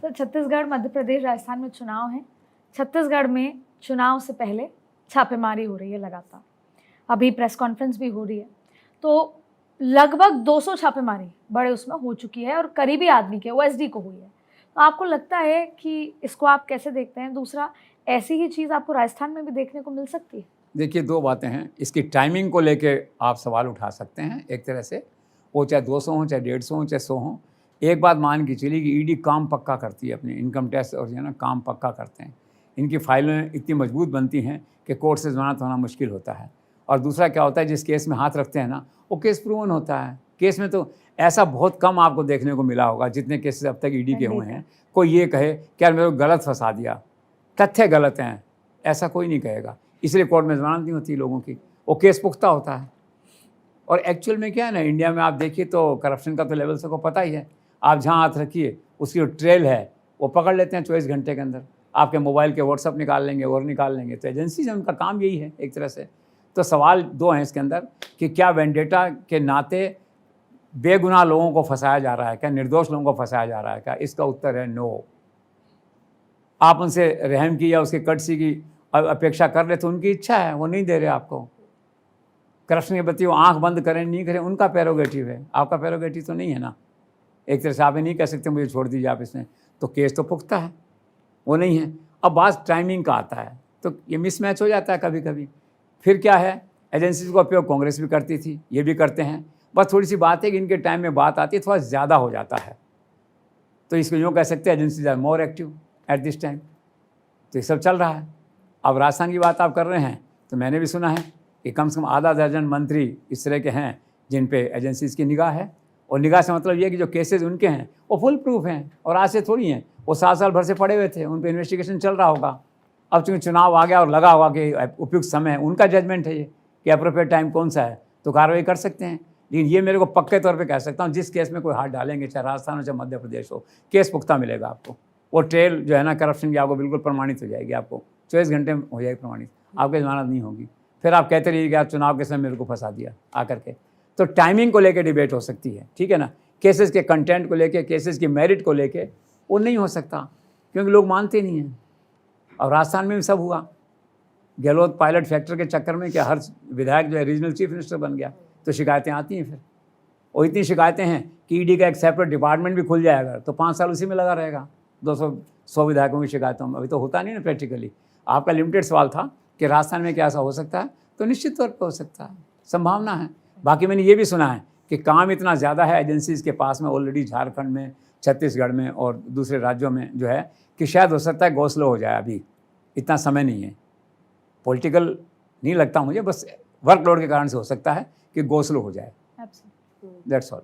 तो छत्तीसगढ़, मध्य प्रदेश, राजस्थान में चुनाव हैं। छत्तीसगढ़ में चुनाव से पहले छापेमारी हो रही है लगातार, अभी प्रेस कॉन्फ्रेंस भी हो रही है। तो लगभग 200 छापेमारी बड़े उसमें हो चुकी है और करीबी आदमी के ओएसडी को हुई है। तो आपको लगता है कि इसको आप कैसे देखते हैं? दूसरा, ऐसी ही चीज़ आपको राजस्थान में भी देखने को मिल सकती है? देखिए, दो बातें हैं। इसकी टाइमिंग को लेके आप सवाल उठा सकते हैं। एक तरह से वो चाहे 200 हो, चाहे 150 हो, चाहे 100 हो, एक बात मान के चलिए कि ईडी काम पक्का करती है, अपने इनकम टैक्स और जो है ना काम पक्का करते हैं। इनकी फाइलें इतनी मजबूत बनती हैं कि कोर्ट से जमानत होना मुश्किल होता है। और दूसरा क्या होता है, जिस केस में हाथ रखते हैं ना, वो केस प्रूवन होता है। केस में तो ऐसा बहुत कम आपको देखने को मिला होगा, जितने केसेस अब तक ईडी के हुए हैं, कोई ये कहे कि यार मेरे को गलत फंसा दिया, तथ्य गलत हैं, ऐसा कोई नहीं कहेगा। इसलिए कोर्ट में जमानत नहीं होती लोगों की, वो केस पुख्ता होता है। और एक्चुअल में क्या है ना, इंडिया में आप देखिए तो करप्शन का तो लेवल सबको पता ही है। आप जहाँ हाथ रखिए उसकी जो ट्रेल है वो पकड़ लेते हैं 24 घंटे के अंदर। आपके मोबाइल के व्हाट्सअप निकाल लेंगे और निकाल लेंगे। तो एजेंसी से उनका काम यही है एक तरह से। तो सवाल दो हैं इसके अंदर कि क्या वेंडेटा के नाते बेगुनाह लोगों को फंसाया जा रहा है, क्या निर्दोष लोगों को फंसाया जा रहा है क्या? इसका उत्तर है नो। आप उनसे रहम की या उसके कर्टसी की अपेक्षा कर रहे तो उनकी इच्छा है, वो नहीं दे रहे आपको। करप्शन के प्रति वो आंख बंद करें नहीं करें उनका प्रेरोगेटिव है, आपका प्रेरोगेटिव तो नहीं है ना। एक तरह से आप ये नहीं कह सकते मुझे छोड़ दीजिए आप इसमें, तो केस तो पुख्ता है, वो नहीं है। अब बात टाइमिंग का आता है तो ये मिसमैच हो जाता है कभी कभी। फिर क्या है, एजेंसीज का उपयोग कांग्रेस भी करती थी, ये भी करते हैं। बस थोड़ी सी बात है कि इनके टाइम में बात आती है थोड़ा ज़्यादा हो जाता है, तो इसको यूँ कह सकते हैं agencies are more active at this time. तो ये सब चल रहा है। अब राजस्थान की बात आप कर रहे हैं तो मैंने भी सुना है कि कम से कम आधा दर्जन मंत्री इस तरह के हैं जिन पे एजेंसीज की निगाह है। और निगाह से मतलब ये कि जो केसेस उनके हैं वो फुल प्रूफ हैं और आज से थोड़ी हैं, वो 7 साल भर से पड़े हुए थे, उन पर इन्वेस्टिगेशन चल रहा होगा। अब चूँकि चुनाव आ गया और लगा होगा कि उपयुक्त समय है, उनका जजमेंट है ये कि अप्रोप्रिएट टाइम कौन सा है, तो कार्रवाई कर सकते हैं। लेकिन ये मेरे को पक्के तौर पे कह सकता हूँ, जिस केस में कोई हाथ डालेंगे, चाहे राजस्थान हो चाहे मध्य प्रदेश हो, केस पुख्ता मिलेगा आपको। वो ट्रेल जो है ना करप्शन की आपको बिल्कुल प्रमाणित हो जाएगी, आपको 24 घंटे में हो जाएगी प्रमाणित, आपकी जमानत नहीं होगी। फिर आप कहते रहिए कि आप चुनाव के समय मेरे को फंसा दिया आकर के। तो टाइमिंग को लेकर डिबेट हो सकती है, ठीक है ना। केसेस के कंटेंट को लेके, केसेस की मेरिट को लेके वो नहीं हो सकता, क्योंकि लोग मानते नहीं हैं। और राजस्थान में भी सब हुआ। गहलोत पायलट फैक्टर के चक्कर में क्या हर विधायक जो है रीजनल चीफ मिनिस्टर बन गया, तो शिकायतें आती हैं फिर। और इतनी शिकायतें हैं कि ईडी का एक सेपरेट डिपार्टमेंट भी खुल जाएगा तो 5 साल उसी में लगा रहेगा, 200 विधायकों की शिकायतों में। अभी तो होता नहीं ना प्रैक्टिकली। आपका लिमिटेड सवाल था कि राजस्थान में क्या ऐसा हो सकता है, तो निश्चित तौर पर हो सकता है, संभावना है। बाकी मैंने ये भी सुना है कि काम इतना ज़्यादा है एजेंसीज़ के पास में ऑलरेडी, झारखंड में, छत्तीसगढ़ में और दूसरे राज्यों में जो है, कि शायद हो सकता है गो स्लो हो जाए। अभी इतना समय नहीं है, पॉलिटिकल नहीं लगता मुझे, बस वर्कलोड के कारण से हो सकता है कि गो स्लो हो जाए। That's all.